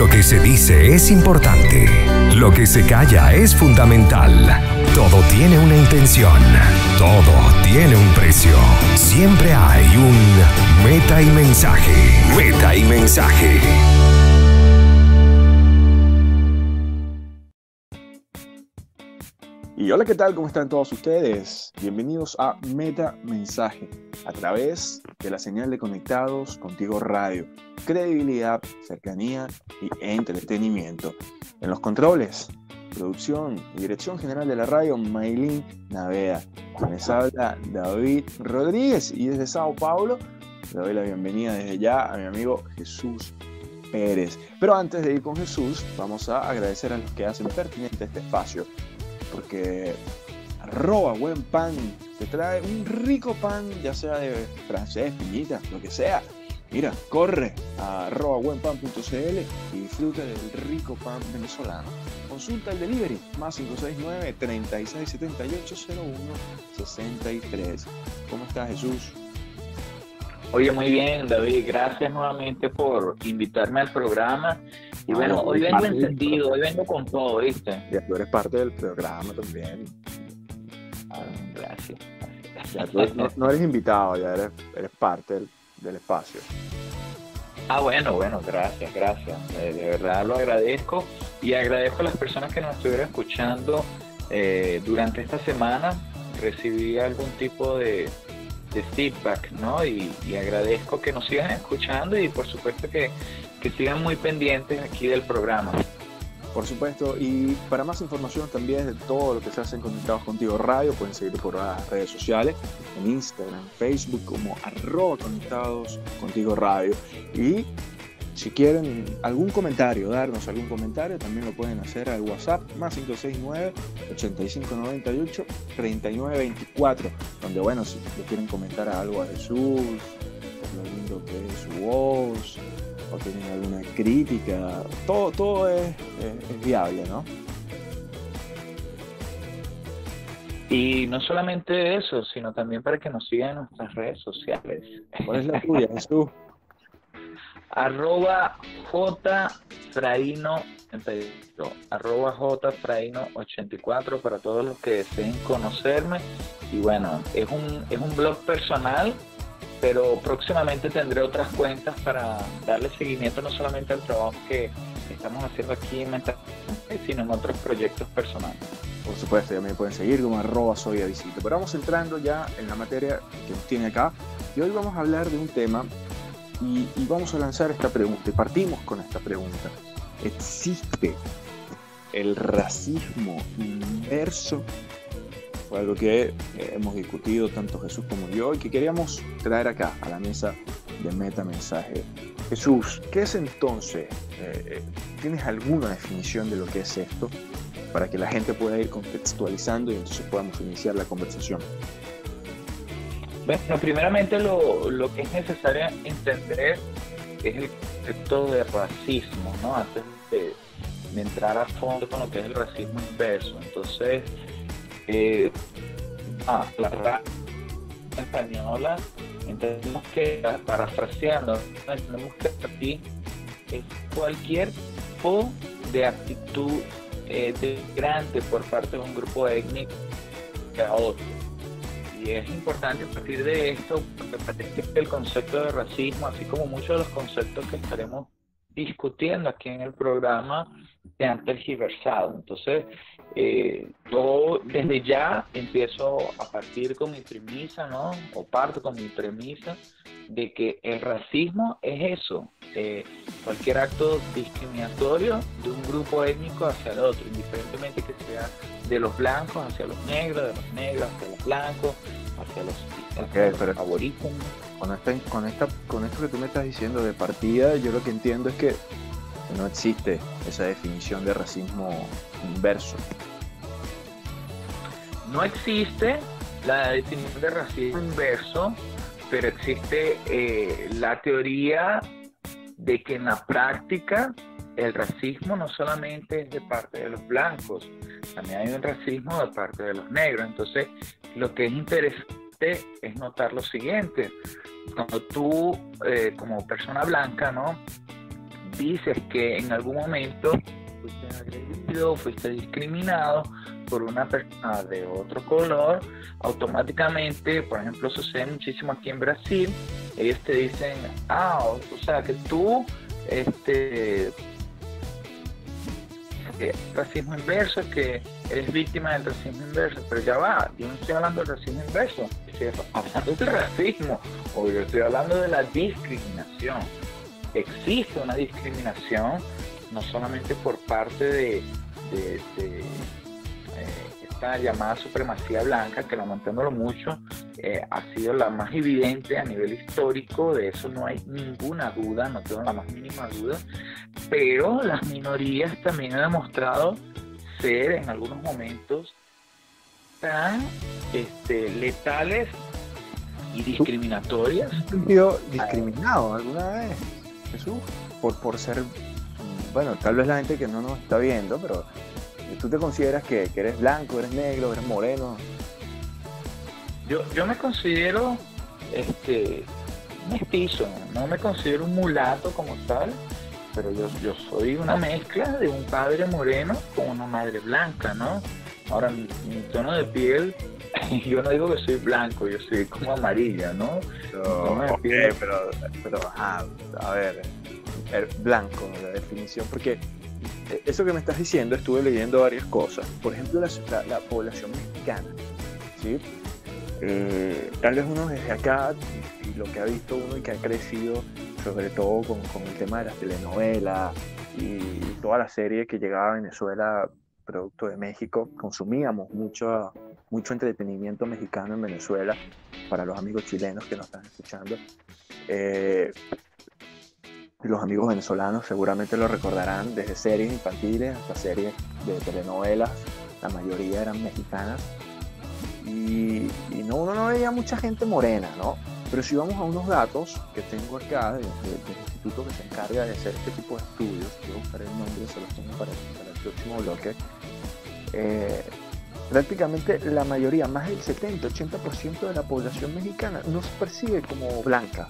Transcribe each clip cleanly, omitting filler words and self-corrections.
Lo que se dice es importante. Lo que se calla es fundamental. Todo tiene una intención. Todo tiene un precio. Siempre hay un meta y mensaje. Meta y mensaje. Y hola, ¿qué tal? ¿Cómo están todos ustedes? Bienvenidos a Meta Mensaje, a través de la señal de Conectados Contigo Radio. Credibilidad, cercanía y entretenimiento. En los controles, producción y dirección general de la radio, Maylin Navea. Les habla David Rodríguez y desde Sao Paulo le doy la bienvenida desde ya a mi amigo Jesús Pérez. Pero antes de ir con Jesús, vamos a agradecer a los que hacen pertinente este espacio. Porque @buen pan te trae un rico pan, ya sea de francés, piñita, lo que sea. Mira, corre a @buenpan.cl y disfruta del rico pan venezolano. Consulta el delivery, más 569 3678 0163. ¿Cómo estás, Jesús? Oye, muy bien, David. Gracias nuevamente por invitarme al programa. Y bueno, hoy vengo encendido, hoy vengo con todo, ¿viste? Ya tú eres parte del programa también. Gracias. Ya tú no eres invitado, ya eres parte del espacio. Bueno, gracias. De verdad lo agradezco y agradezco a las personas que nos estuvieron escuchando durante esta semana. Recibí algún tipo de feedback, ¿no? Y agradezco que nos sigan escuchando y por supuesto que sigan muy pendientes aquí del programa. Por supuesto, y para más información también de todo lo que se hace en Conectados Contigo Radio, pueden seguir por las redes sociales, en Instagram, Facebook, como @Conectados Contigo Radio. Y si quieren algún comentario, darnos algún comentario, también lo pueden hacer al WhatsApp, más 569 8598 3924, donde bueno, si le quieren comentar algo a Jesús, lo lindo que es su voz, o tienen alguna crítica, todo es viable, ¿no? Y no solamente eso, sino también para que nos sigan en nuestras redes sociales. ¿Cuál es la tuya, Jesús? @jfraino84 para todos los que deseen conocerme. Y bueno, es un blog personal, pero próximamente tendré otras cuentas para darle seguimiento no solamente al trabajo que estamos haciendo aquí en Mental, sino en otros proyectos personales. Por supuesto, ya me pueden seguir como @soyavisito. Pero vamos entrando ya en la materia que nos tiene acá. Y hoy vamos a hablar de un tema y vamos a lanzar esta pregunta. Y partimos con esta pregunta. ¿Existe el racismo inverso? Fue algo que hemos discutido tanto Jesús como yo y que queríamos traer acá a la mesa de Meta Mensaje. Jesús, ¿qué es entonces? ¿Tienes alguna definición de lo que es esto? Para que la gente pueda ir contextualizando y entonces podamos iniciar la conversación. Bueno, primeramente lo que es necesario entender es el concepto de racismo, ¿no? Antes de entrar a fondo con lo que es el racismo inverso. Entonces, la raza española, entendemos que, parafraseando, entendemos que aquí es cualquier tipo de actitud denigrante por parte de un grupo étnico a otro. Y es importante a partir de esto, porque parece que el concepto de racismo, así como muchos de los conceptos que estaremos discutiendo aquí en el programa, se han tergiversado. Entonces, yo desde ya empiezo a partir con mi premisa, ¿no? O parto con mi premisa de que el racismo es eso, cualquier acto discriminatorio de un grupo étnico hacia el otro, indiferentemente que sea de los blancos hacia los negros, de los negros hacia los blancos, hacia los aborígenes. Con esto que tú me estás diciendo de partida, yo lo que entiendo es que no existe esa definición de racismo inverso. No existe la definición de racismo inverso, pero existe la teoría de que en la práctica el racismo no solamente es de parte de los blancos, también hay un racismo de parte de los negros. Entonces, lo que es interesante es notar lo siguiente: cuando tú, como persona blanca, ¿no?, dices que en algún momento fuiste agredido, fuiste discriminado por una persona de otro color, automáticamente, por ejemplo, sucede muchísimo aquí en Brasil, ellos te dicen, o sea que tú, racismo inverso, que eres víctima del racismo inverso, pero ya va, yo no estoy hablando del racismo inverso, estoy hablando del racismo, o yo estoy hablando de la discriminación. Existe una discriminación, no solamente por parte de esta llamada supremacía blanca, que lamentándolo mucho, ha sido la más evidente a nivel histórico, de eso no hay ninguna duda, no tengo la más mínima duda, pero las minorías también han demostrado ser en algunos momentos tan letales y discriminatorias. ¿Has sentido discriminado alguna vez, Jesús? Por ser, bueno, tal vez la gente que no nos está viendo, pero ¿tú te consideras que eres blanco, eres negro, eres moreno? Yo me considero mestizo, no me considero un mulato como tal, pero yo soy una mezcla de un padre moreno con una madre blanca, ¿no? Ahora, mi tono de piel, yo no digo que soy blanco, yo soy como amarilla, ¿no? Pero a ver, blanco, la definición, porque eso que me estás diciendo, estuve leyendo varias cosas. Por ejemplo, la población mexicana, ¿sí? Tal vez uno desde acá, y lo que ha visto uno y que ha crecido, sobre todo con el tema de las telenovelas y toda la serie que llegaba a Venezuela, producto de México, consumíamos mucho entretenimiento mexicano en Venezuela, para los amigos chilenos que nos están escuchando. Los amigos venezolanos seguramente lo recordarán, desde series infantiles hasta series de telenovelas, la mayoría eran mexicanas, y uno no veía mucha gente morena, ¿no? Pero si vamos a unos datos que tengo acá del instituto que se encarga de hacer este tipo de estudios, quiero buscar el nombre, se los tengo para el próximo bloque, prácticamente la mayoría, más del 70-80% de la población mexicana no se percibe como blanca.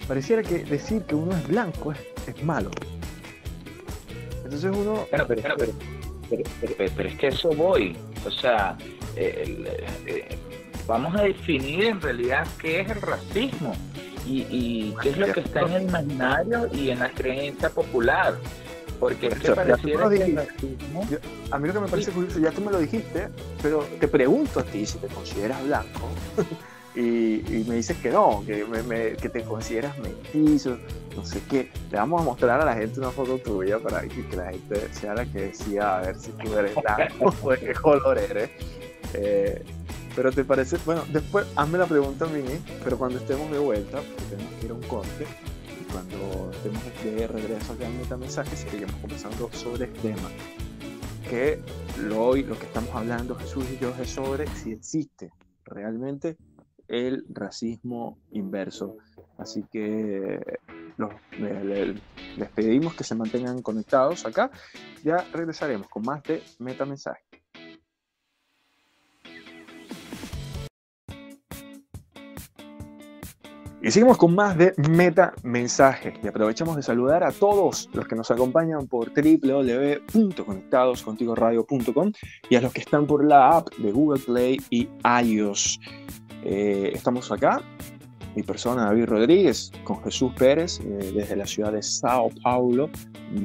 Pareciera que decir que uno es blanco es malo. Entonces uno... Pero es que eso voy. O sea, vamos a definir en realidad qué es el racismo y qué es lo que está en el imaginario y en la creencia popular. Porque es que pareciera que el racismo... A mí lo que me parece curioso, ya tú me lo dijiste, pero te pregunto a ti si te consideras blanco. Y me dices que no, que te consideras mestizo, no sé qué. Le vamos a mostrar a la gente una foto tuya para que la gente sea la que decida a ver si tú eres blanco o de qué color eres. Pero te parece, bueno, después hazme la pregunta a mí, pero cuando estemos de vuelta, porque tenemos que ir a un corte, y cuando estemos de regreso acá en Metamensaje, seguiremos conversando sobre este tema. Que hoy lo que estamos hablando, Jesús y yo, es sobre si existe realmente el racismo inverso. Así que les pedimos que se mantengan conectados acá. Ya regresaremos con más de Metamensaje. Y seguimos con más de Metamensaje. Y aprovechamos de saludar a todos los que nos acompañan por www.conectadoscontigoradio.com y a los que están por la app de Google Play y iOS. Estamos acá, mi persona David Rodríguez, con Jesús Pérez, desde la ciudad de Sao Paulo,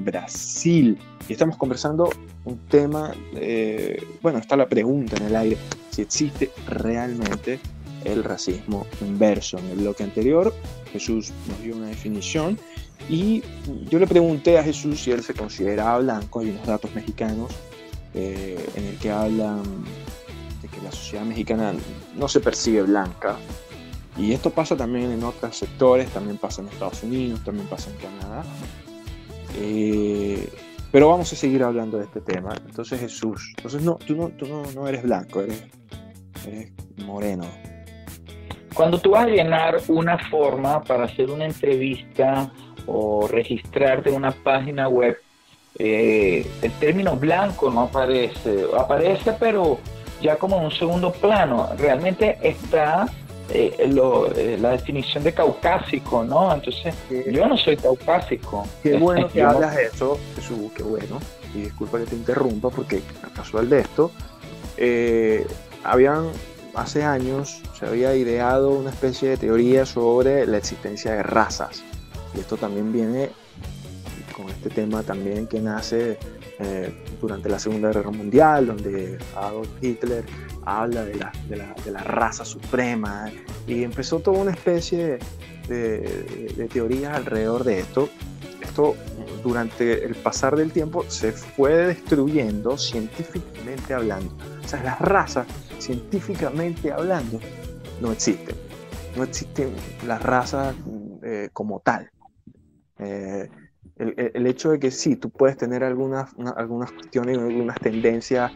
Brasil. Y estamos conversando un tema, bueno, está la pregunta en el aire, si existe realmente el racismo inverso. En el bloque anterior, Jesús nos dio una definición y yo le pregunté a Jesús si él se consideraba blanco. Hay unos datos mexicanos en el que hablan de que la sociedad mexicana no se percibe blanca, y esto pasa también en otros sectores, también pasa en Estados Unidos, también pasa en Canadá, pero vamos a seguir hablando de este tema. Entonces, Jesús, tú no eres blanco, eres moreno. Cuando tú vas a llenar una forma para hacer una entrevista o registrarte en una página web, el término blanco no aparece, pero ya como en un segundo plano. Realmente está la definición de caucásico, ¿no? Entonces, yo no soy caucásico. Qué bueno que hablas de eso, Jesús, qué bueno. Y disculpa que te interrumpa, porque a casual de esto, hace años se había ideado una especie de teoría sobre la existencia de razas. Y esto también viene con este tema también que nace durante la Segunda Guerra Mundial, donde Adolf Hitler habla de la raza suprema, y empezó toda una especie de teorías alrededor de esto. Esto, durante el pasar del tiempo, se fue destruyendo científicamente hablando. O sea, las razas, científicamente hablando, no existen. No existen las razas como tal. El hecho de que sí, tú puedes tener algunas cuestiones, algunas tendencias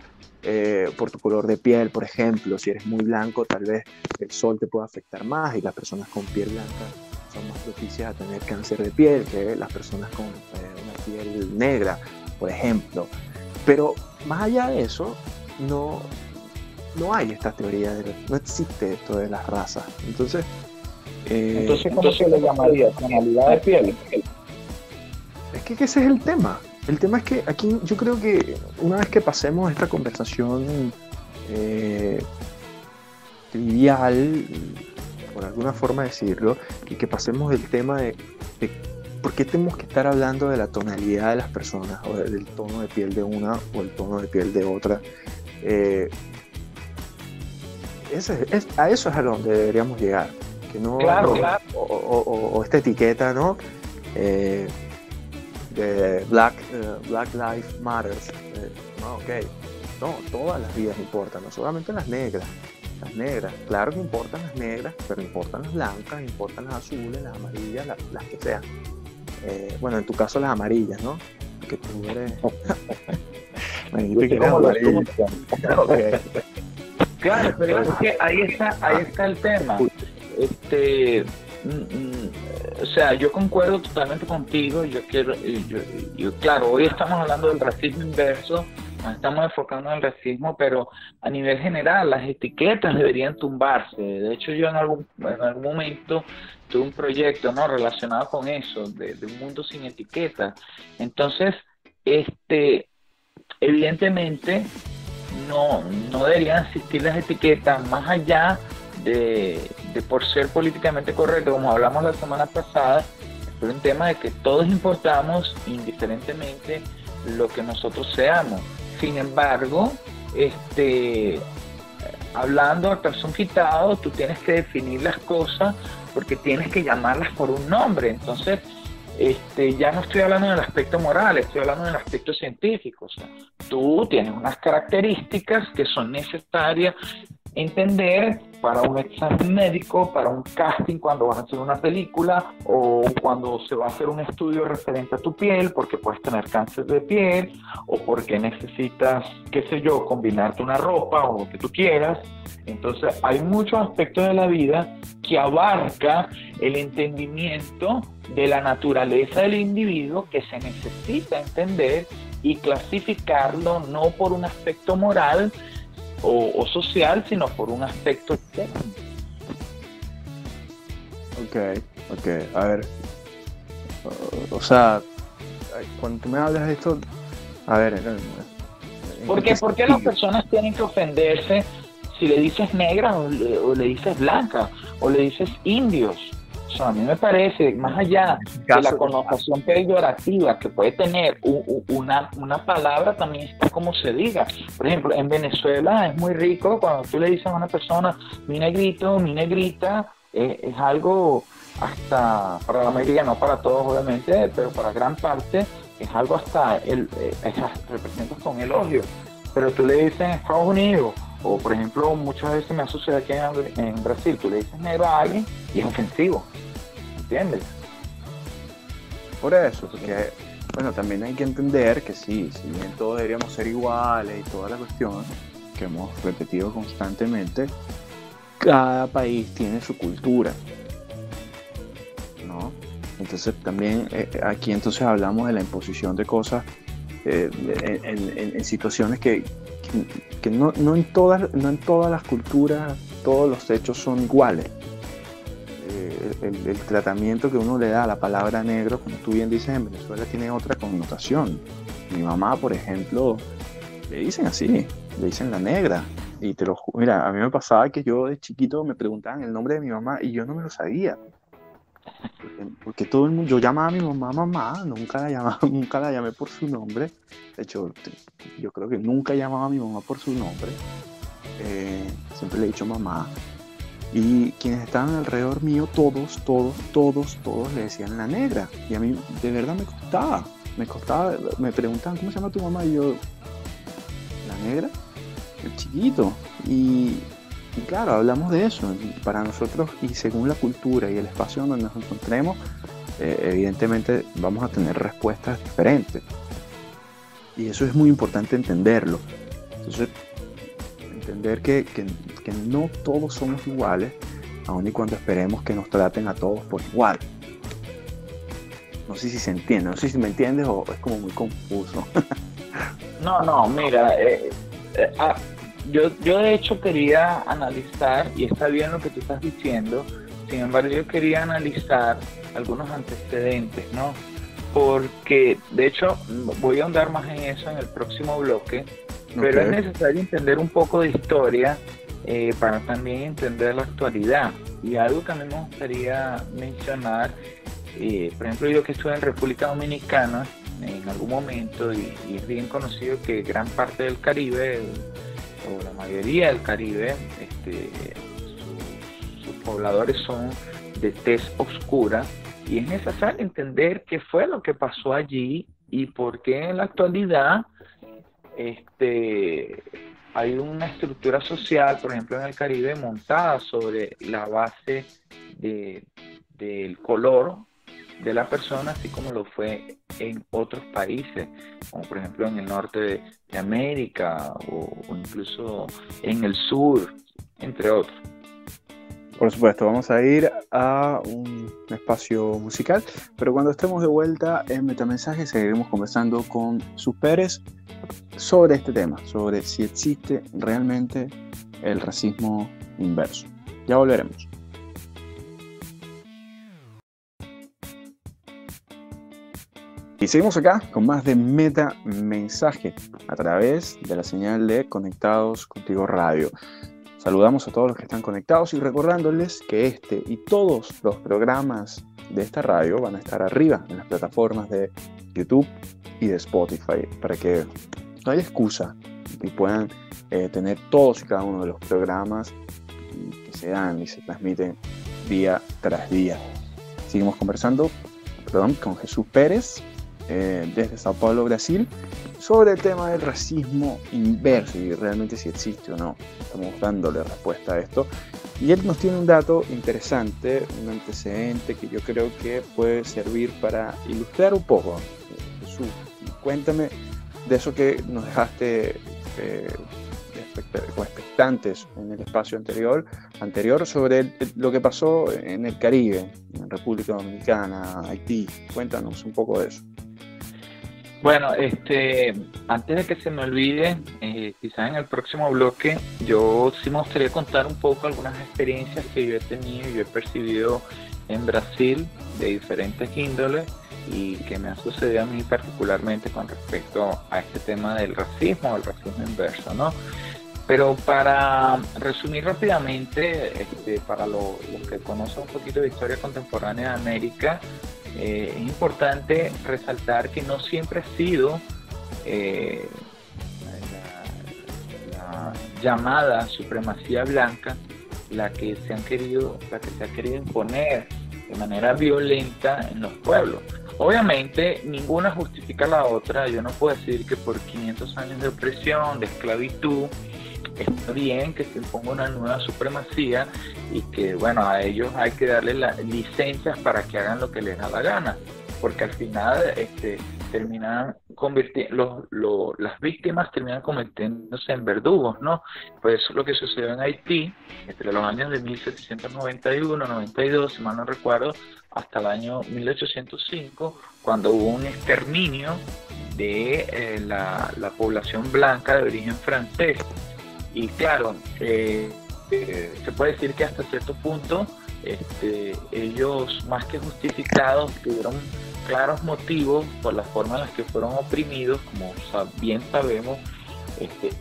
por tu color de piel, por ejemplo. Si eres muy blanco, tal vez el sol te pueda afectar más, y las personas con piel blanca son más propicias a tener cáncer de piel que las personas con una piel negra, por ejemplo. Pero más allá de eso, no hay esta teoría, no existe esto de las razas. Entonces, ¿cómo se le llamaría? ¿Tonalidad de piel? Es que ese es el tema. El tema es que aquí yo creo que una vez que pasemos esta conversación trivial, por alguna forma decirlo, y que pasemos del tema de por qué tenemos que estar hablando de la tonalidad de las personas, o del tono de piel de una o el tono de piel de otra, a eso es a donde deberíamos llegar. Que no, claro. O esta etiqueta, ¿no? De Black Lives Matter. No, ok. No, todas las vidas importan, no solamente las negras. Las negras, claro que importan las negras, pero importan las blancas, importan las azules, las amarillas, las que sean. Bueno, en tu caso las amarillas, ¿no? Que tú eres... Me dijiste que eres amarilla. Okay. Claro, pero es que ahí está el tema. O sea, yo concuerdo totalmente contigo. Claro, hoy estamos hablando del racismo inverso, nos estamos enfocando en el racismo, pero a nivel general las etiquetas deberían tumbarse. De hecho, yo en algún momento tuve un proyecto, ¿no?, relacionado con eso, de un mundo sin etiquetas. Entonces, evidentemente no deberían existir las etiquetas más allá de por ser políticamente correcto, como hablamos la semana pasada. Es un tema de que todos importamos indiferentemente lo que nosotros seamos. Sin embargo, hablando a calzón quitado, tú tienes que definir las cosas porque tienes que llamarlas por un nombre. Entonces, ya no estoy hablando del aspecto moral, estoy hablando del aspecto científico. O sea, tú tienes unas características que son necesarias entender para un examen médico, para un casting cuando vas a hacer una película, o cuando se va a hacer un estudio referente a tu piel, porque puedes tener cáncer de piel, o porque necesitas, qué sé yo, combinarte una ropa o lo que tú quieras. Entonces hay muchos aspectos de la vida que abarca el entendimiento de la naturaleza del individuo, que se necesita entender y clasificarlo no por un aspecto moral o social, sino por un aspecto técnico. Ok, a ver, o sea, cuando tú me hablas de esto, a ver, ¿Por qué las personas tienen que ofenderse si le dices negra o le dices blanca o le dices indios? O sea, a mí me parece, más allá de la connotación peyorativa que puede tener una palabra, también está como se diga. Por ejemplo, en Venezuela es muy rico cuando tú le dices a una persona mi negrito, mi negrita, es algo hasta, para la mayoría, no para todos obviamente, pero para gran parte, es algo hasta, representas con elogio. Pero tú le dices en Estados Unidos, o por ejemplo, muchas veces me ha sucedido aquí en Brasil, tú le dices negro a alguien y es ofensivo. ¿Entiendes? Por eso, porque bueno, también hay que entender que sí, si bien todos deberíamos ser iguales y toda la cuestión que hemos repetido constantemente, cada país tiene su cultura, ¿no? Entonces también aquí entonces hablamos de la imposición de cosas en situaciones que no en todas las culturas todos los hechos son iguales. el tratamiento que uno le da a la palabra negro, como tú bien dices, en Venezuela tiene otra connotación. Mi mamá, por ejemplo, le dicen así, le dicen la negra. Y mira, a mí me pasaba que yo de chiquito me preguntaban el nombre de mi mamá y yo no me lo sabía. Porque todo el mundo, yo llamaba a mi mamá mamá, nunca la llamé por su nombre. De hecho, yo creo que nunca llamaba a mi mamá por su nombre. Siempre le he dicho mamá. Y quienes estaban alrededor mío, todos le decían la negra. Y a mí de verdad me costaba, me preguntaban, ¿cómo se llama tu mamá? Y yo, la negra, el chiquito. Y claro, hablamos de eso. Para nosotros, y según la cultura y el espacio donde nos encontremos, evidentemente vamos a tener respuestas diferentes. Y eso es muy importante entenderlo. Entonces, entender que no todos somos iguales, aun y cuando esperemos que nos traten a todos por igual. No sé si se entiende, no sé si me entiendes o es como muy confuso. No, mira, yo de hecho quería analizar, y está bien lo que tú estás diciendo, sin embargo yo quería analizar algunos antecedentes, ¿no? Porque de hecho voy a ahondar más en eso en el próximo bloque, pero es necesario entender un poco de historia para también entender la actualidad. Y algo que a mí me gustaría mencionar, por ejemplo, yo que estuve en República Dominicana en algún momento, y es bien conocido que gran parte del Caribe, o la mayoría del Caribe, sus pobladores son de tez oscura, y es necesario entender qué fue lo que pasó allí y por qué en la actualidad hay una estructura social, por ejemplo en el Caribe, montada sobre la base del color de la persona, así como lo fue en otros países, como por ejemplo en el norte de América o incluso en el sur, entre otros. Por supuesto, vamos a ir a un espacio musical, pero cuando estemos de vuelta en Metamensaje seguiremos conversando con Jesús Pérez sobre este tema, sobre si existe realmente el racismo inverso. Ya volveremos. Y seguimos acá con más de Metamensaje a través de la señal de Conectados Contigo Radio. Saludamos a todos los que están conectados y recordándoles que este y todos los programas de esta radio van a estar arriba en las plataformas de YouTube y de Spotify para que no haya excusa y puedan tener todos y cada uno de los programas que se dan y se transmiten día tras día. Seguimos conversando con Jesús Pérez desde Sao Paulo, Brasil, sobre el tema del racismo inverso y realmente si existe o no. Estamos dándole respuesta a esto y él nos tiene un dato interesante, un antecedente que yo creo que puede servir para ilustrar un poco. Jesús, cuéntame de eso que nos dejaste expectantes en el espacio anterior sobre lo que pasó en el Caribe, en República Dominicana, Haití. Cuéntanos un poco de eso. Bueno, antes de que se me olvide, quizás en el próximo bloque, yo sí me gustaría contar un poco algunas experiencias que yo he tenido y yo he percibido en Brasil de diferentes índoles y que me ha sucedido a mí particularmente con respecto a este tema del racismo, el racismo inverso, ¿no? Pero para resumir rápidamente, para los que conocen un poquito de historia contemporánea de América, es importante resaltar que no siempre ha sido la llamada supremacía blanca la que se ha querido imponer de manera violenta en los pueblos. Obviamente ninguna justifica la otra. Yo no puedo decir que por 500 años de opresión, de esclavitud, está bien que se imponga una nueva supremacía y que, bueno, a ellos hay que darle las licencias para que hagan lo que les da la gana, porque al final terminan las víctimas terminan convirtiéndose en verdugos, ¿no? Pues eso es lo que sucedió en Haití entre los años de 1791-92, si mal no recuerdo, hasta el año 1805, cuando hubo un exterminio de la población blanca de origen francés. Y claro, se puede decir que hasta cierto punto ellos, más que justificados, tuvieron claros motivos por la forma en la que fueron oprimidos. Como bien sabemos,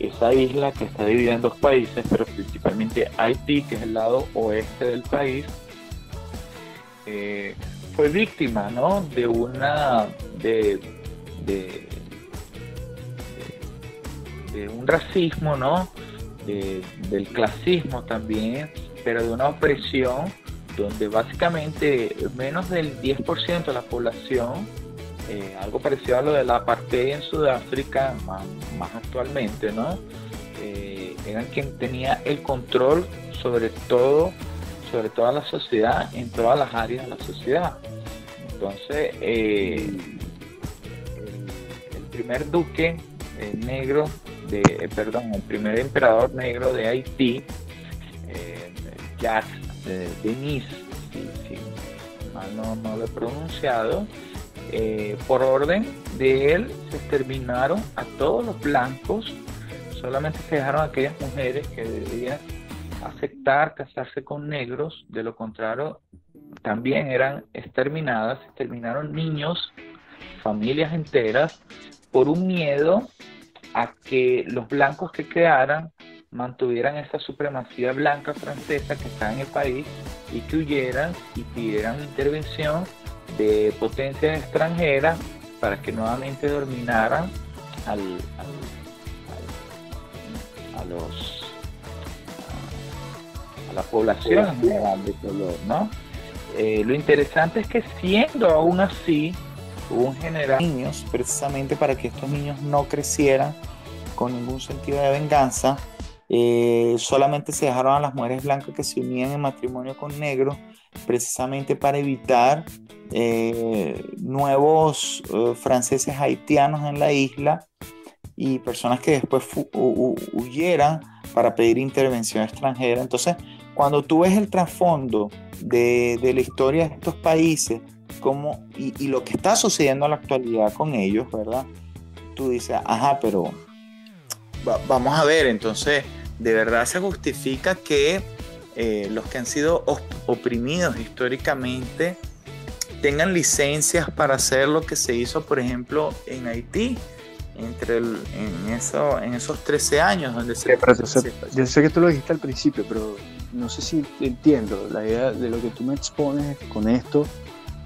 esa isla que está dividida en dos países, pero principalmente Haití, que es el lado oeste del país, fue víctima, ¿no?, de un racismo, ¿no?, del clasismo también, pero de una opresión donde básicamente menos del 10% de la población, algo parecido a lo de la apartheid en Sudáfrica, más actualmente, ¿no?, eran quien tenía el control sobre toda la sociedad, en todas las áreas de la sociedad. Entonces, el primer duque negro, el primer emperador negro de Haití, Jacques Denis, si mal no lo he pronunciado, por orden de él se exterminaron a todos los blancos, solamente se dejaron a aquellas mujeres que debían aceptar casarse con negros, de lo contrario también eran exterminadas. Se exterminaron niños, familias enteras, por un miedo a que los blancos que quedaran mantuvieran esa supremacía blanca francesa que está en el país, y que huyeran y pidieran intervención de potencias extranjeras para que nuevamente dominaran a la población en general de color, ¿no? Lo interesante es que, siendo aún así, hubo un general niños, precisamente para que estos niños no crecieran con ningún sentido de venganza, solamente se dejaron a las mujeres blancas que se unían en matrimonio con negros, precisamente para evitar nuevos franceses haitianos en la isla, y personas que después huyeran para pedir intervención extranjera. Entonces, cuando tú ves el trasfondo de la historia de estos países y lo que está sucediendo en la actualidad con ellos, ¿verdad?, tú dices, ajá, pero vamos a ver, entonces, ¿de verdad se justifica que los que han sido oprimidos históricamente tengan licencias para hacer lo que se hizo, por ejemplo, en Haití, en esos 13 años donde yo sé que tú lo dijiste al principio, pero no sé si entiendo la idea de lo que tú me expones con esto,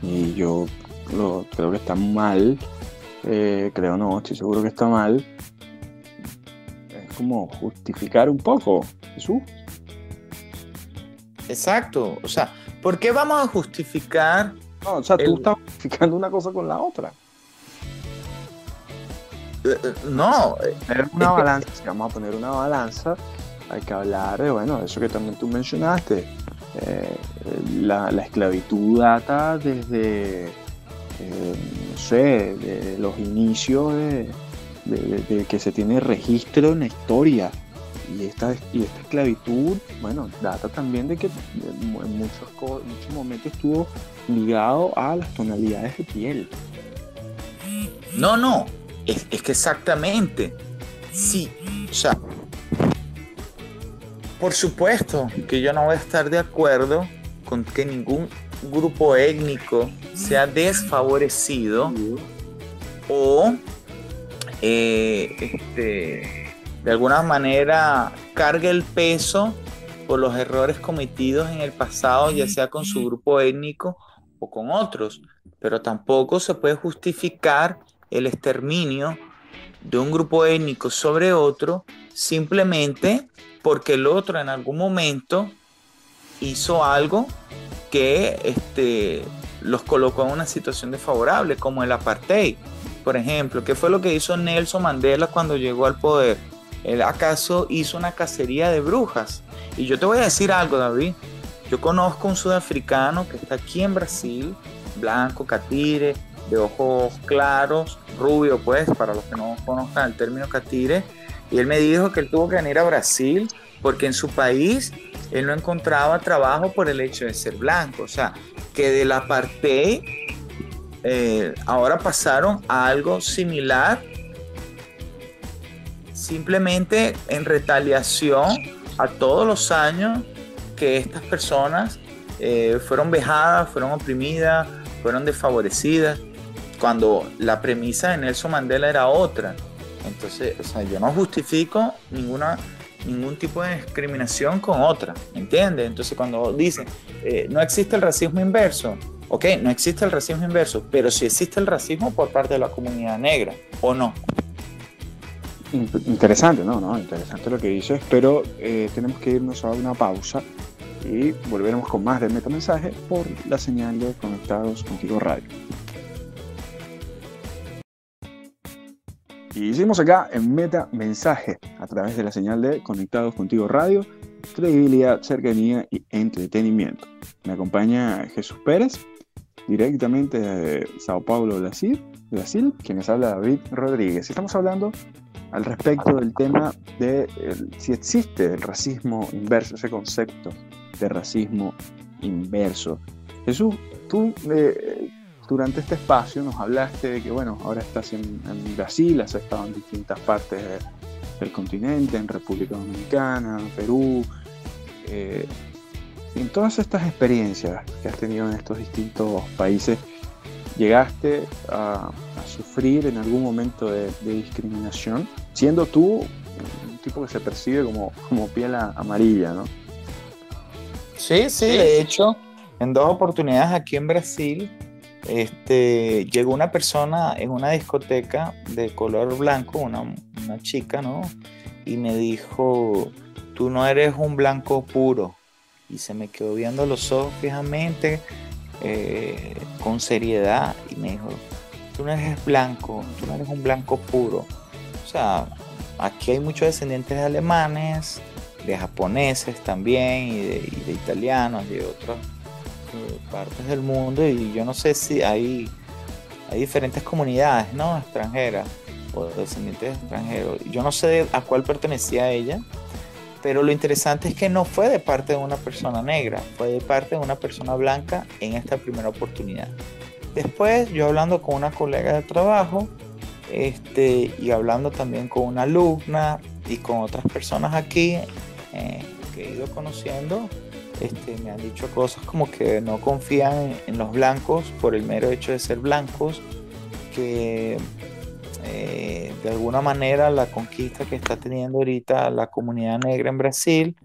y yo creo que está mal, estoy seguro que está mal. Es como justificar un poco, Jesús. Exacto, o sea, ¿por qué vamos a justificar? No, o sea, tú estás justificando una cosa con la otra. No. Una balanza, si vamos a poner una balanza, hay que hablar de, bueno, eso que también tú mencionaste. La esclavitud data desde, no sé, de los inicios de que se tiene registro en la historia. Y esta esclavitud, bueno, data también de que en muchos momentos estuvo ligado a las tonalidades de piel. No, es que exactamente, sí, o sea, por supuesto que yo no voy a estar de acuerdo con que ningún grupo étnico sea desfavorecido o de alguna manera cargue el peso por los errores cometidos en el pasado, ya sea con su grupo étnico o con otros, pero tampoco se puede justificar el exterminio de un grupo étnico sobre otro simplemente porque el otro en algún momento hizo algo que los colocó en una situación desfavorable, como el apartheid, por ejemplo. ¿Qué fue lo que hizo Nelson Mandela cuando llegó al poder? ¿Él acaso hizo una cacería de brujas? Y yo te voy a decir algo, David. Yo conozco un sudafricano que está aquí en Brasil, blanco, catire, de ojos claros, rubio, pues, para los que no conozcan el término catire, y él me dijo que él tuvo que venir a Brasil porque en su país él no encontraba trabajo por el hecho de ser blanco. O sea, que del apartheid ahora pasaron a algo similar, simplemente en retaliación a todos los años que estas personas fueron vejadas, fueron oprimidas, fueron desfavorecidas, cuando la premisa de Nelson Mandela era otra. Entonces, o sea, yo no justifico ningún tipo de discriminación con otra, ¿entiendes? Entonces, cuando dicen, no existe el racismo inverso, ok, no existe el racismo inverso, pero sí existe el racismo por parte de la comunidad negra, ¿o no? Interesante, ¿no? Interesante lo que dices, pero tenemos que irnos a una pausa y volveremos con más de Metamensaje por la señal de Conectados Contigo Radio. Y seguimos acá en Metamensaje a través de la señal de Conectados Contigo Radio, credibilidad, cercanía y entretenimiento. Me acompaña Jesús Pérez, directamente de Sao Paulo, Brasil, quienes habla David Rodríguez. Estamos hablando al respecto del tema de si existe el racismo inverso, ese concepto de racismo inverso. Jesús, tú durante este espacio nos hablaste de que, bueno, ahora estás en Brasil, has estado en distintas partes del continente, en República Dominicana, Perú. En todas estas experiencias que has tenido en estos distintos países, ¿llegaste a sufrir en algún momento de discriminación, siendo tú un tipo que se percibe como piel amarilla, ¿no? Sí, de hecho, en 2 oportunidades aquí en Brasil, llegó una persona en una discoteca de color blanco, una chica, ¿no? Y me dijo, tú no eres un blanco puro. Y se me quedó viendo los ojos fijamente, con seriedad, y me dijo, tú no eres blanco, tú no eres un blanco puro. O sea, aquí hay muchos descendientes de alemanes, de japoneses también, y de italianos, de otras partes del mundo, y yo no sé si hay diferentes comunidades, ¿no?, extranjeras o descendientes extranjeros. Yo no sé a cuál pertenecía ella, pero lo interesante es que no fue de parte de una persona negra, fue de parte de una persona blanca en esta primera oportunidad. Después, yo hablando con una colega de trabajo, y hablando también con una alumna y con otras personas aquí que he ido conociendo, me han dicho cosas como que no confían en los blancos por el mero hecho de ser blancos, que de alguna manera la conquista que está teniendo ahorita la comunidad negra en Brasil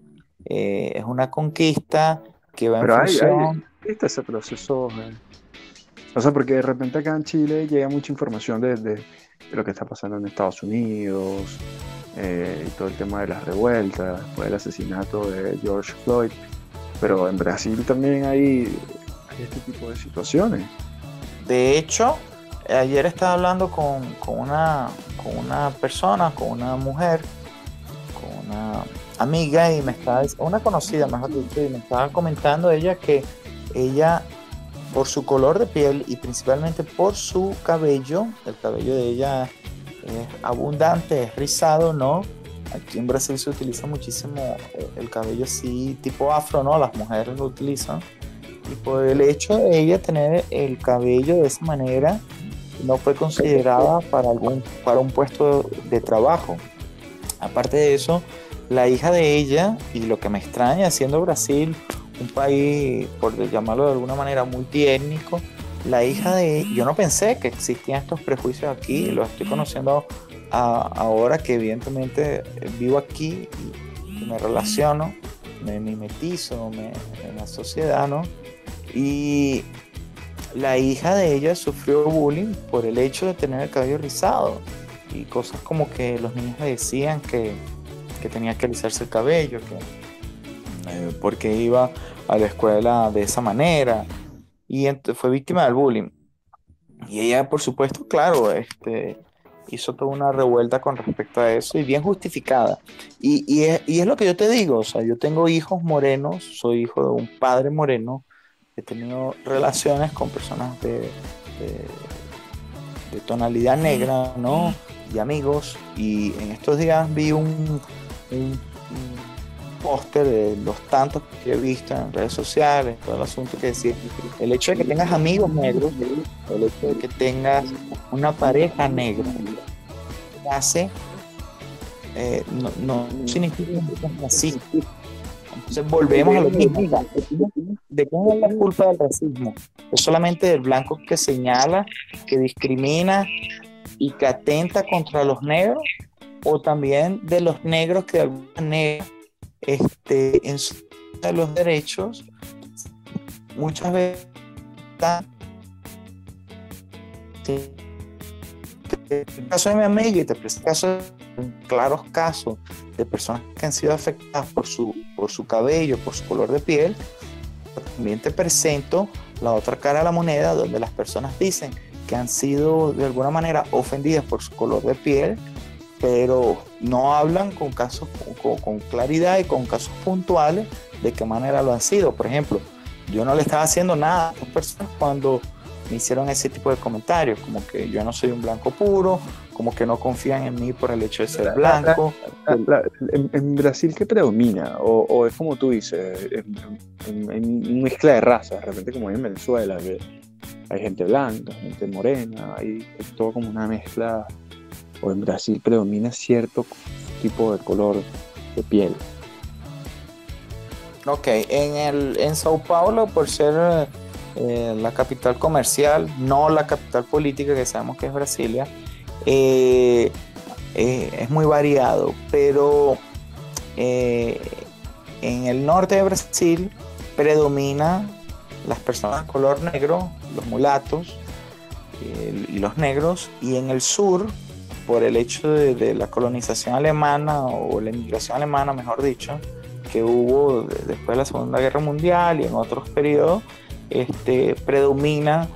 es una conquista que va en función... ¿Viste ese proceso? O sea, porque de repente acá en Chile llega mucha información de lo que está pasando en Estados Unidos, y todo el tema de las revueltas, después del asesinato de George Floyd, pero en Brasil también hay este tipo de situaciones. De hecho, ayer estaba hablando con una persona, con una mujer, con una amiga, y una conocida, mejor dicho, y me estaba comentando ella que ella, por su color de piel y principalmente por su cabello, el cabello de ella es abundante, es rizado, ¿no? Aquí en Brasil se utiliza muchísimo el cabello así, tipo afro, ¿no? Las mujeres lo utilizan. Y por el hecho de ella tener el cabello de esa manera, no fue considerada para un puesto de trabajo. Aparte de eso, la hija de ella, y lo que me extraña, siendo Brasil un país, por llamarlo de alguna manera, multiétnico, la hija de... Yo no pensé que existían estos prejuicios aquí, los estoy conociendo ahora que evidentemente vivo aquí y me relaciono, me mimetizo en la sociedad, ¿no? Y la hija de ella sufrió bullying por el hecho de tener el cabello rizado, y cosas como que los niños le decían que tenía que alisarse el cabello, porque iba a la escuela de esa manera, y fue víctima del bullying. Y ella, por supuesto, claro, hizo toda una revuelta con respecto a eso, y bien justificada. Y es lo que yo te digo, o sea, yo tengo hijos morenos, soy hijo de un padre moreno, he tenido relaciones con personas de tonalidad negra, ¿no? Y amigos, y en estos días vi un póster de los tantos que he visto en redes sociales, todo el asunto que decía, el hecho de que tengas amigos negros, el hecho de que tengas una pareja negra, significa que seas racista. Entonces volvemos a lo mismo. ¿De quién es la culpa del racismo? ¿Es solamente del blanco que señala, que discrimina y que atenta contra los negros? ¿O también de los negros que de alguna manera en de los derechos muchas veces están... En el caso de mi amiga, y te presento claros casos de personas que han sido afectadas por su cabello, por su color de piel. También te presento la otra cara de la moneda, donde las personas dicen que han sido de alguna manera ofendidas por su color de piel, pero no hablan con casos con claridad y con casos puntuales de qué manera lo han sido. Por ejemplo, yo no le estaba haciendo nada a estas personas cuando me hicieron ese tipo de comentarios, como que yo no soy un blanco puro, como que no confían en mí por el hecho de ser blanco. En Brasil, ¿qué predomina? O es como tú dices, en mezcla de razas, de repente como en Venezuela, que hay gente blanca, gente morena, hay todo como una mezcla, o en Brasil predomina cierto tipo de color de piel. Ok, en Sao Paulo, por ser la capital comercial, no la capital política que sabemos que es Brasilia, es muy variado, pero en el norte de Brasil predomina las personas de color negro, los mulatos y los negros, y en el sur, por el hecho de la colonización alemana o la inmigración alemana, mejor dicho, que hubo después de la Segunda Guerra Mundial y en otros periodos, predomina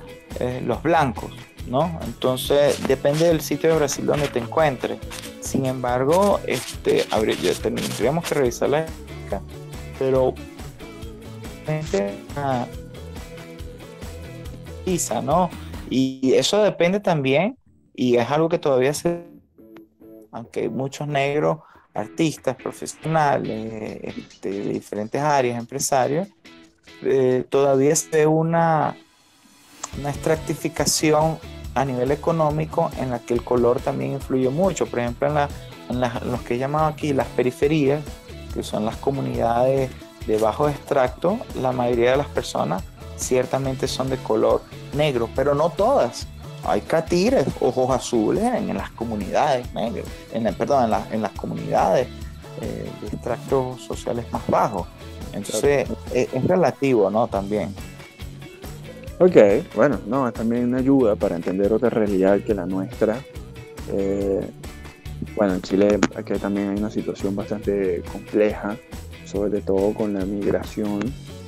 los blancos, ¿no? Entonces depende del sitio de Brasil donde te encuentres. Sin embargo, tendríamos que revisar la época, pero quizá, ¿no? Y eso depende también, y es algo que todavía aunque hay muchos negros artistas, profesionales, de diferentes áreas, empresarios, todavía se ve una estratificación a nivel económico en la que el color también influye mucho. Por ejemplo, en los que he llamado aquí las periferias, que son las comunidades de bajo extracto, la mayoría de las personas ciertamente son de color negro, pero no todas. Hay catires, ojos azules en las comunidades negras, en las comunidades de extractos sociales más bajos. Entonces es relativo, ¿no? También. Ok, bueno, no, es también una ayuda para entender otra realidad que la nuestra. Bueno, en Chile aquí también hay una situación bastante compleja, sobre todo con la migración,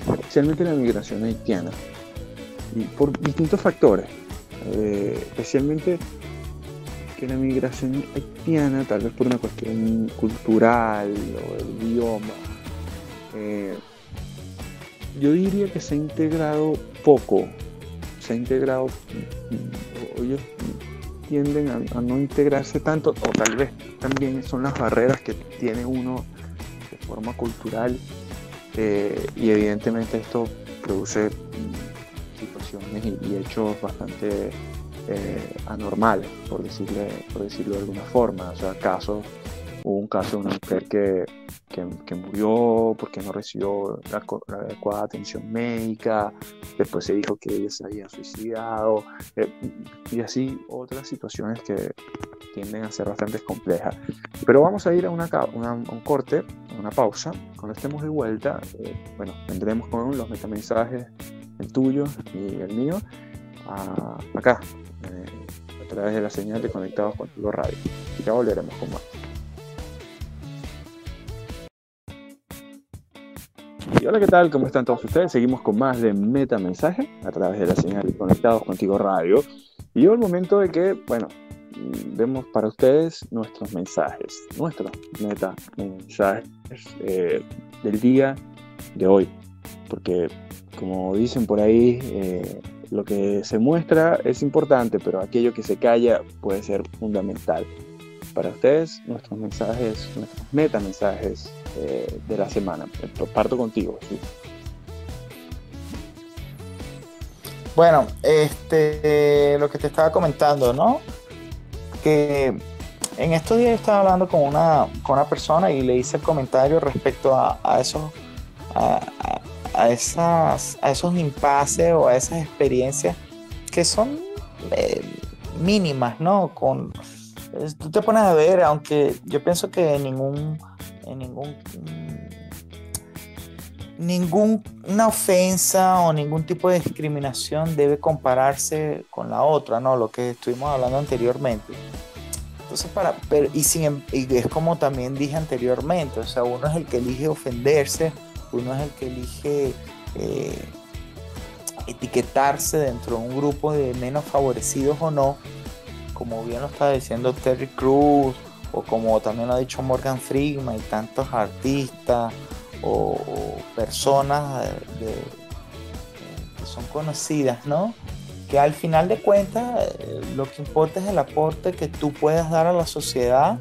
especialmente la migración haitiana, y por distintos factores, especialmente que la migración haitiana, tal vez por una cuestión cultural o del idioma, yo diría que se ha integrado poco, ellos tienden a no integrarse tanto, o tal vez también son las barreras que tiene uno de forma cultural, y evidentemente esto produce situaciones y hechos bastante anormales, por decirlo de alguna forma. O sea, hubo un caso de una mujer que murió porque no recibió la adecuada atención médica, después se dijo que ella se había suicidado, y así otras situaciones que tienden a ser bastante complejas. Pero vamos a ir a un corte, a una pausa. Cuando estemos de vuelta, vendremos con los metamensajes, el tuyo y el mío, acá, a través de la señal de Conectados Contigo Radio. Y ya volveremos con más. Y hola, ¿qué tal? ¿Cómo están todos ustedes? Seguimos con más de Metamensaje a través de la señal de Conectados Contigo Radio. Y llegó el momento de que, vemos para ustedes nuestros mensajes, nuestros metamensajes del día de hoy. Porque, como dicen por ahí, lo que se muestra es importante, pero aquello que se calla puede ser fundamental. Para ustedes, nuestros metamensajes de la semana. Parto contigo, ¿sí? Bueno, lo que te estaba comentando, ¿no? Que en estos días yo estaba hablando con una persona y le hice el comentario respecto a esos a, a esos impases o a esas experiencias que son mínimas, ¿no? Tú te pones a ver, aunque yo pienso que ninguna ofensa o ningún tipo de discriminación debe compararse con la otra, ¿no? Lo que estuvimos hablando anteriormente. Entonces, y es como también dije anteriormente, o sea, uno es el que elige ofenderse, uno es el que elige etiquetarse dentro de un grupo de menos favorecidos o no, como bien lo está diciendo Terry Crews, o como también lo ha dicho Morgan Freeman y tantos artistas o personas que son conocidas, ¿no? Que al final de cuentas lo que importa es el aporte que tú puedas dar a la sociedad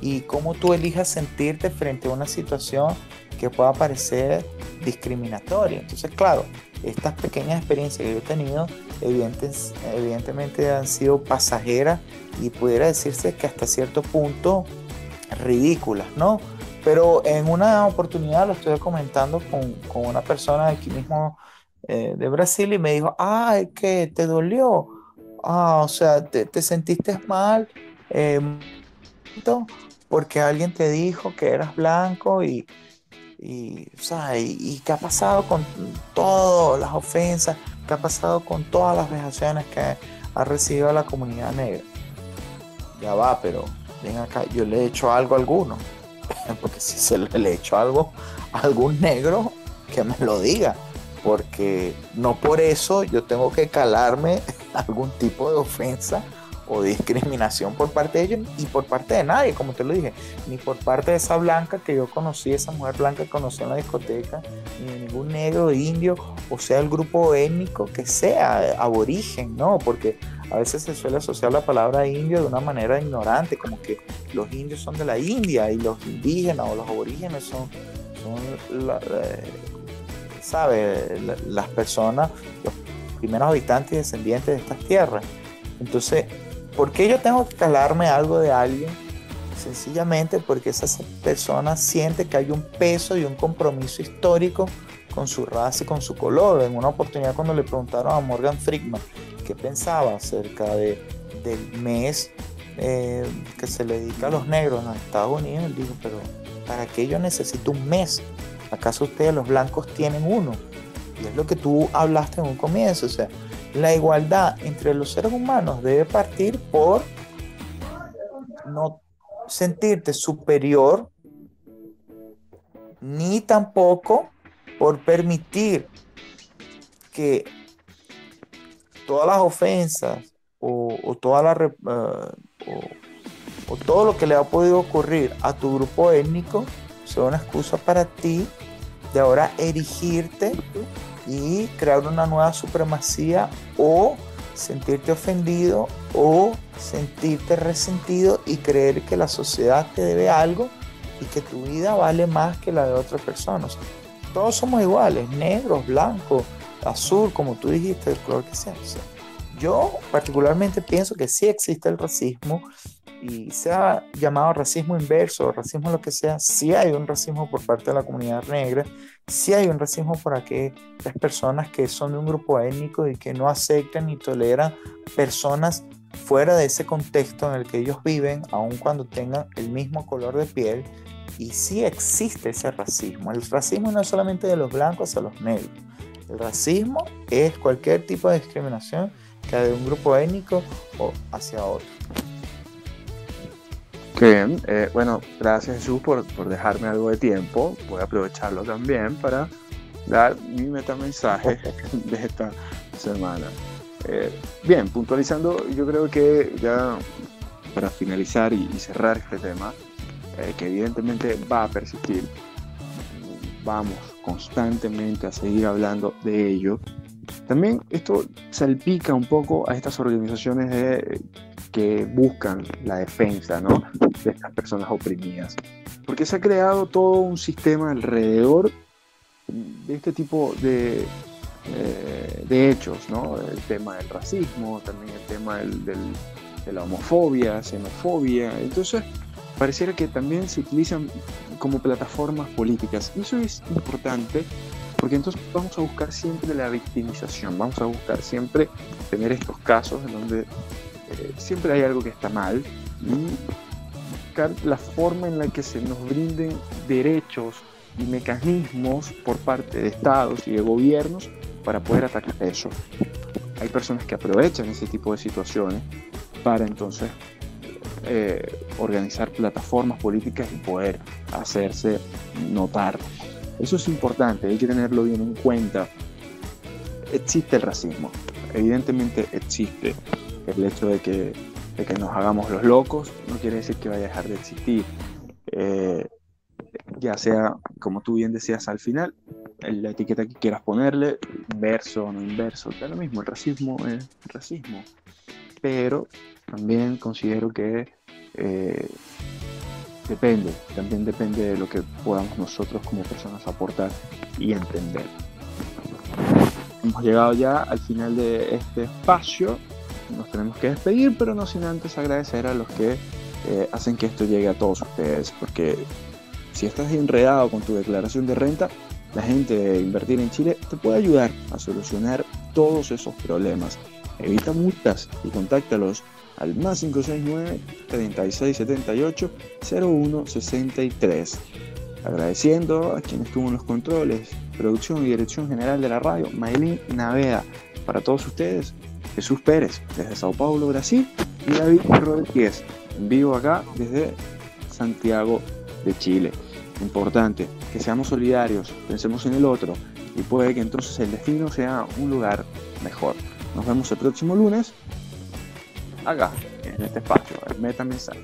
y cómo tú elijas sentirte frente a una situación que pueda parecer discriminatoria. Entonces, claro, estas pequeñas experiencias que yo he tenido evidentemente han sido pasajeras y pudiera decirse que hasta cierto punto ridículas, ¿no? Pero en una oportunidad lo estuve comentando con una persona aquí mismo de Brasil y me dijo, ay, ¿qué te dolió? O sea, te sentiste mal porque alguien te dijo que eras blanco o sea, y qué ha pasado con todas las ofensas, qué ha pasado con todas las vejaciones que ha recibido la comunidad negra. Ya va, pero ven acá, yo le he hecho algo a alguno. Porque si se le he hecho algo a algún negro, que me lo diga, porque no por eso yo tengo que calarme algún tipo de ofensa o discriminación por parte de ellos y por parte de nadie, como te lo dije, ni por parte de esa blanca que yo conocí, esa mujer blanca que conocí en la discoteca, ni de ningún negro, indio, o sea, el grupo étnico que sea, aborigen, ¿no? Porque a veces se suele asociar la palabra indio de una manera ignorante, como que los indios son de la India y los indígenas o los aborígenes son las personas, los primeros habitantes y descendientes de estas tierras. Entonces, ¿por qué yo tengo que calarme algo de alguien? Sencillamente porque esa persona siente que hay un peso y un compromiso histórico con su raza y con su color. En una oportunidad cuando le preguntaron a Morgan Freeman qué pensaba acerca del mes que se le dedica a los negros en Estados Unidos, él dijo, pero ¿para qué yo necesito un mes? ¿Acaso ustedes los blancos tienen uno? Y es lo que tú hablaste en un comienzo, o sea, la igualdad entre los seres humanos debe partir por no sentirte superior, ni tampoco por permitir que todas las ofensas o todo lo que le ha podido ocurrir a tu grupo étnico sea una excusa para ti de ahora erigirte y crear una nueva supremacía o sentirte ofendido o sentirte resentido y creer que la sociedad te debe algo y que tu vida vale más que la de otra persona. O sea, todos somos iguales, negros, blancos, azul, como tú dijiste, el color que sea. O sea, yo particularmente pienso que sí existe el racismo y sea llamado racismo inverso o racismo lo que sea, sí hay un racismo por parte de la comunidad negra, sí hay un racismo por aquellas personas que son de un grupo étnico y que no aceptan ni toleran personas fuera de ese contexto en el que ellos viven, aun cuando tengan el mismo color de piel. Y sí existe ese racismo. El racismo no es solamente de los blancos hacia los negros. El racismo es cualquier tipo de discriminación que de un grupo étnico o hacia otro. Qué bien. Bueno, gracias Jesús por dejarme algo de tiempo. Voy a aprovecharlo también para dar mi metamensaje de esta semana. Bien, puntualizando, yo creo que ya para finalizar y cerrar este tema, que evidentemente va a persistir, vamos constantemente a seguir hablando de ello. También esto salpica un poco a estas organizaciones que buscan la defensa, ¿no?, de estas personas oprimidas, porque se ha creado todo un sistema alrededor de este tipo de hechos, ¿no? El tema del racismo, también el tema de la homofobia, xenofobia. Entonces pareciera que también se utilizan como plataformas políticas. Y eso es importante porque entonces vamos a buscar siempre la victimización, vamos a buscar siempre tener estos casos en donde siempre hay algo que está mal y buscar la forma en la que se nos brinden derechos y mecanismos por parte de estados y de gobiernos para poder atacar eso. Hay personas que aprovechan ese tipo de situaciones para entonces organizar plataformas políticas y poder hacerse notar. Eso es importante, hay que tenerlo bien en cuenta. Existe el racismo, evidentemente existe. El hecho de que nos hagamos los locos no quiere decir que vaya a dejar de existir. Ya sea, como tú bien decías al final, la etiqueta que quieras ponerle, inverso o no inverso, da lo mismo, el racismo es racismo. Pero también considero que también depende de lo que podamos nosotros como personas aportar y entender. Hemos llegado ya al final de este espacio, nos tenemos que despedir, pero no sin antes agradecer a los que hacen que esto llegue a todos ustedes, porque si estás enredado con tu declaración de renta, la gente de Invertir en Chile te puede ayudar a solucionar todos esos problemas. Evita multas y contáctalos al más 569-3678-0163. Agradeciendo a quienes tuvo los controles, producción y dirección general de la radio, Maylin Naveda. Para todos ustedes, Jesús Pérez, desde Sao Paulo, Brasil, y David Rodríguez, en vivo acá desde Santiago de Chile. Importante, que seamos solidarios, pensemos en el otro, y puede que entonces el destino sea un lugar mejor. Nos vemos el próximo lunes, acá, en este espacio, el Meta Mensaje.